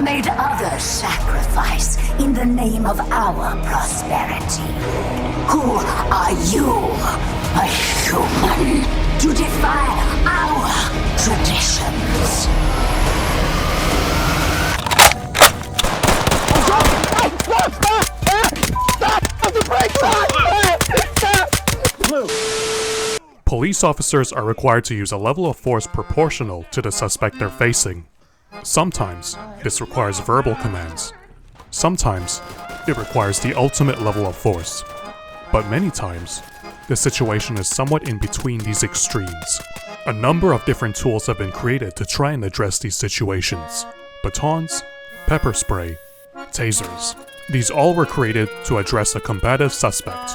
made others sacrifice in the name of our prosperity. Who are you, a human, to defy our traditions? Police officers are required to use a level of force proportional to the suspect they're facing. Sometimes, this requires verbal commands. Sometimes, it requires the ultimate level of force. But many times, the situation is somewhat in between these extremes. A number of different tools have been created to try and address these situations. Batons, pepper spray, tasers. These all were created to address a combative suspect.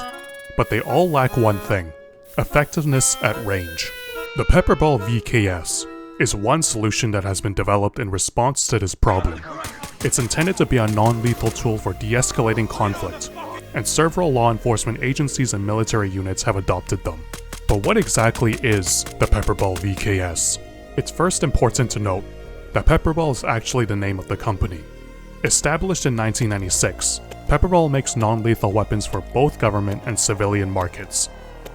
But they all lack one thing: effectiveness at range. The PepperBall VKS is one solution that has been developed in response to this problem. It's intended to be a non-lethal tool for de-escalating conflict, and several law enforcement agencies and military units have adopted them. But what exactly is the PepperBall VKS? It's first important to note that PepperBall is actually the name of the company. Established in 1996, PepperBall makes non-lethal weapons for both government and civilian markets.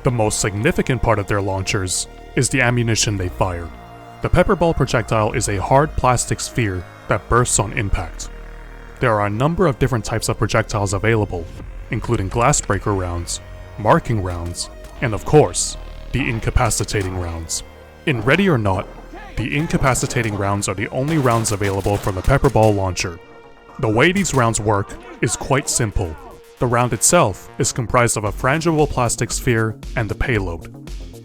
The most significant part of their launchers is the ammunition they fire. The PepperBall projectile is a hard plastic sphere that bursts on impact. There are a number of different types of projectiles available, including glass breaker rounds, marking rounds, and of course, the incapacitating rounds. In Ready or Not, the incapacitating rounds are the only rounds available from the PepperBall launcher. The way these rounds work is quite simple. The round itself is comprised of a frangible plastic sphere and the payload.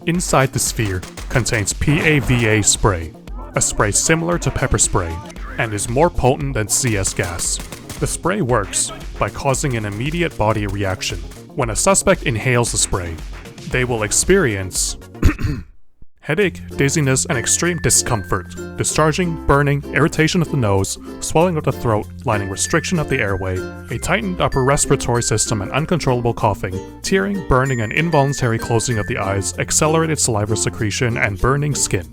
Inside the sphere contains PAVA spray, a spray similar to pepper spray, and is more potent than CS gas. The spray works by causing an immediate body reaction. When a suspect inhales the spray, they will experience headache, dizziness, and extreme discomfort, discharging, burning, irritation of the nose, swelling of the throat, lining restriction of the airway, a tightened upper respiratory system and uncontrollable coughing, tearing, burning, and involuntary closing of the eyes, accelerated saliva secretion, and burning skin.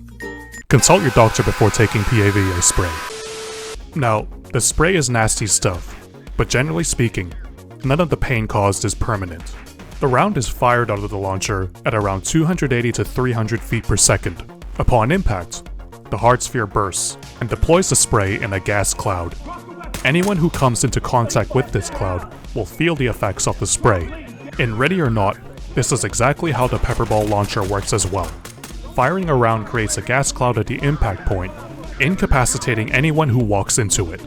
Consult your doctor before taking PAVA spray. Now, the spray is nasty stuff, but generally speaking, none of the pain caused is permanent. The round is fired out of the launcher at around 280 to 300 feet per second. Upon impact, the hard sphere bursts and deploys the spray in a gas cloud. Anyone who comes into contact with this cloud will feel the effects of the spray. In Ready or Not, this is exactly how the PepperBall launcher works as well. Firing a round creates a gas cloud at the impact point, incapacitating anyone who walks into it.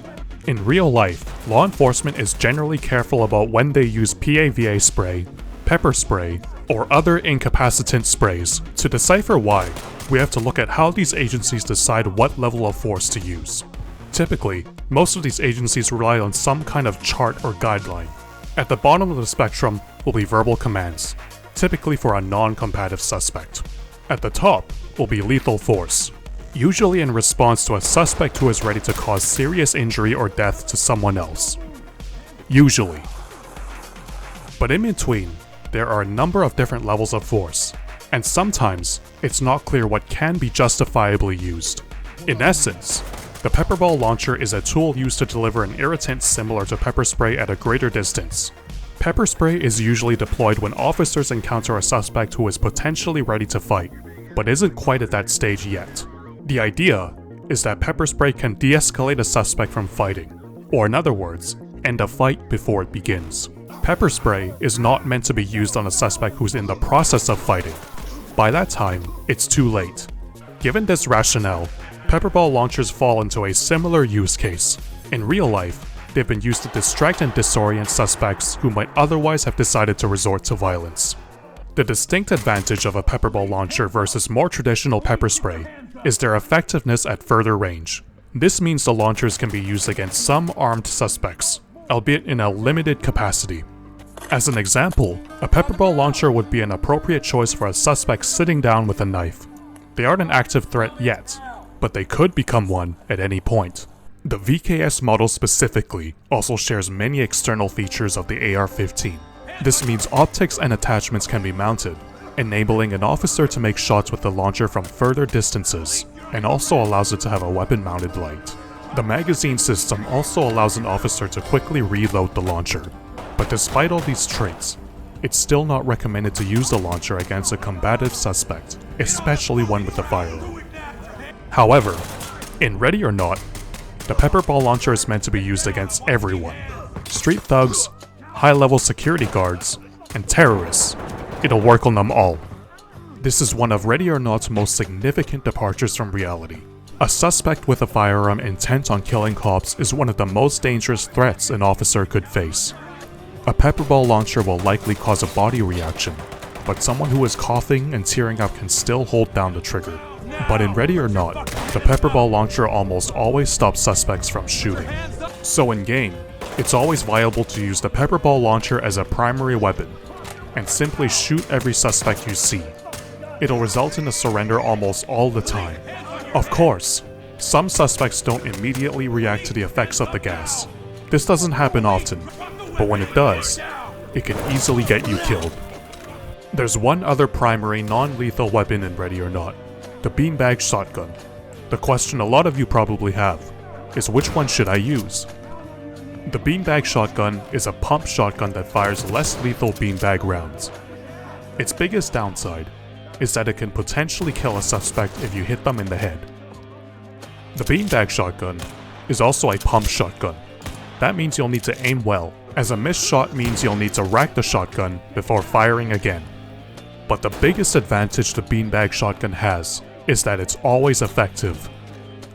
In real life, law enforcement is generally careful about when they use PAVA spray, pepper spray, or other incapacitant sprays. To decipher why, we have to look at how these agencies decide what level of force to use. Typically, most of these agencies rely on some kind of chart or guideline. At the bottom of the spectrum will be verbal commands, typically for a non-combative suspect. At the top will be lethal force, usually in response to a suspect who is ready to cause serious injury or death to someone else. Usually. But in between, there are a number of different levels of force, and sometimes it's not clear what can be justifiably used. In essence, the PepperBall launcher is a tool used to deliver an irritant similar to pepper spray at a greater distance. Pepper spray is usually deployed when officers encounter a suspect who is potentially ready to fight, but isn't quite at that stage yet. The idea is that pepper spray can de-escalate a suspect from fighting, or in other words, end a fight before it begins. Pepper spray is not meant to be used on a suspect who's in the process of fighting. By that time, it's too late. Given this rationale, PepperBall launchers fall into a similar use case. In real life, they've been used to distract and disorient suspects who might otherwise have decided to resort to violence. The distinct advantage of a PepperBall launcher versus more traditional pepper spray is their effectiveness at further range. This means the launchers can be used against some armed suspects, albeit in a limited capacity. As an example, a PepperBall launcher would be an appropriate choice for a suspect sitting down with a knife. They aren't an active threat yet, but they could become one at any point. The VKS model specifically also shares many external features of the AR-15. This means optics and attachments can be mounted, enabling an officer to make shots with the launcher from further distances, and also allows it to have a weapon-mounted light. The magazine system also allows an officer to quickly reload the launcher, but despite all these traits, it's still not recommended to use the launcher against a combative suspect, especially one with a firearm. However, in Ready or Not, the PepperBall launcher is meant to be used against everyone. Street thugs, high-level security guards, and terrorists. It'll work on them all. This is one of Ready or Not's most significant departures from reality. A suspect with a firearm intent on killing cops is one of the most dangerous threats an officer could face. A PepperBall launcher will likely cause a body reaction, but someone who is coughing and tearing up can still hold down the trigger. But in Ready or Not, the PepperBall launcher almost always stops suspects from shooting. So in game, it's always viable to use the PepperBall launcher as a primary weapon, and simply shoot every suspect you see. It'll result in a surrender almost all the time. Of course, some suspects don't immediately react to the effects of the gas. This doesn't happen often, but when it does, it can easily get you killed. There's one other primary non-lethal weapon in Ready or Not, the beanbag shotgun. The question a lot of you probably have is, which one should I use? The beanbag shotgun is a pump shotgun that fires less lethal beanbag rounds. Its biggest downside is that it can potentially kill a suspect if you hit them in the head. The beanbag shotgun is also a pump shotgun. That means you'll need to aim well, as a missed shot means you'll need to rack the shotgun before firing again. But the biggest advantage the beanbag shotgun has is that it's always effective.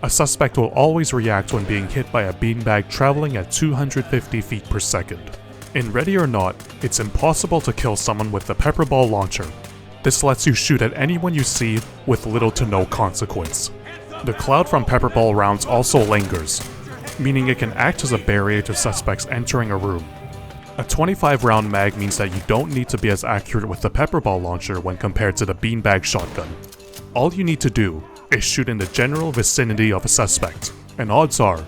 A suspect will always react when being hit by a beanbag traveling at 250 feet per second. In Ready or Not, it's impossible to kill someone with the PepperBall launcher. This lets you shoot at anyone you see with little to no consequence. The cloud from PepperBall rounds also lingers, meaning it can act as a barrier to suspects entering a room. A 25-round mag means that you don't need to be as accurate with the PepperBall launcher when compared to the beanbag shotgun. All you need to do is shoot in the general vicinity of a suspect, and odds are,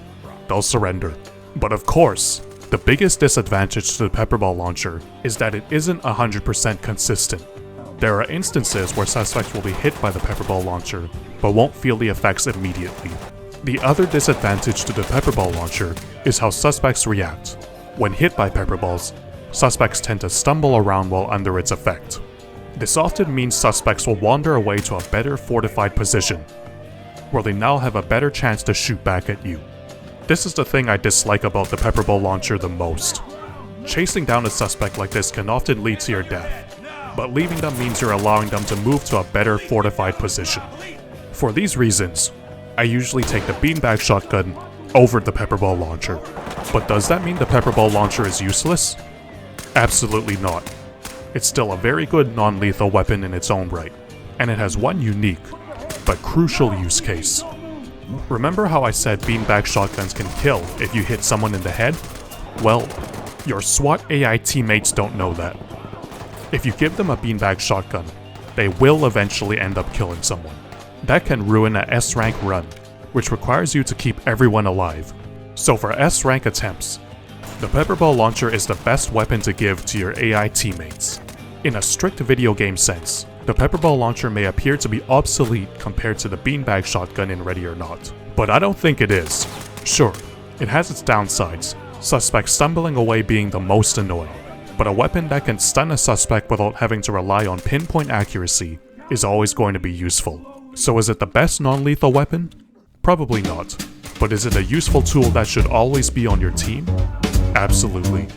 they'll surrender. But of course, the biggest disadvantage to the PepperBall launcher is that it isn't 100% consistent. There are instances where suspects will be hit by the PepperBall launcher, but won't feel the effects immediately. The other disadvantage to the PepperBall launcher is how suspects react. When hit by PepperBalls, suspects tend to stumble around while under its effect. This often means suspects will wander away to a better fortified position, where they now have a better chance to shoot back at you. This is the thing I dislike about the PepperBall launcher the most. Chasing down a suspect like this can often lead to your death, but leaving them means you're allowing them to move to a better fortified position. For these reasons, I usually take the beanbag shotgun over the PepperBall launcher. But does that mean the PepperBall launcher is useless? Absolutely not. It's still a very good non-lethal weapon in its own right, and it has one unique, but crucial use case. Remember how I said beanbag shotguns can kill if you hit someone in the head? Well, your SWAT AI teammates don't know that. If you give them a beanbag shotgun, they will eventually end up killing someone. That can ruin an S-rank run, which requires you to keep everyone alive. So for S-rank attempts, the PepperBall launcher is the best weapon to give to your AI teammates. In a strict video game sense, the PepperBall launcher may appear to be obsolete compared to the beanbag shotgun in Ready or Not, but I don't think it is. Sure, it has its downsides, suspects stumbling away being the most annoying, but a weapon that can stun a suspect without having to rely on pinpoint accuracy is always going to be useful. So is it the best non-lethal weapon? Probably not. But is it a useful tool that should always be on your team? Absolutely.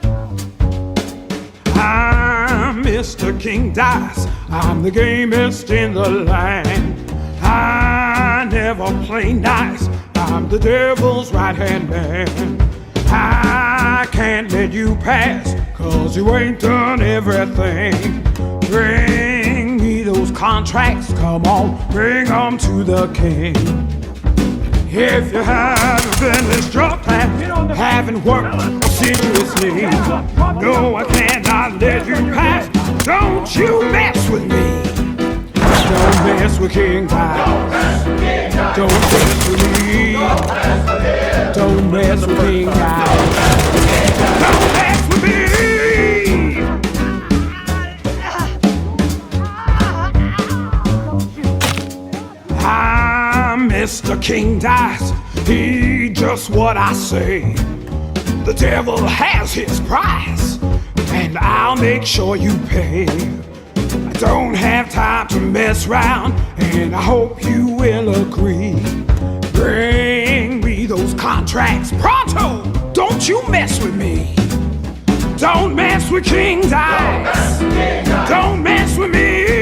I'm Mr. King Dice. I'm the gamest in the land. I never play nice. I'm the devil's right-hand man. I can't let you pass, 'cause you ain't done everything. Bring me those contracts, come on, bring them to the king. If you haven't finished your plan, haven't worked assiduously, no, I cannot let you pass. Don't you mess with me. Don't mess with King Dice. Don't mess with me. Don't mess with King Dice. Don't mess with me. I'm Mr. King Dice, heed just what I say. The devil has his price, and I'll make sure you pay. I don't have time to mess around, and I hope you will agree. Bring me those contracts pronto! Don't you mess with me! Don't mess with King Dice! Don't mess with me!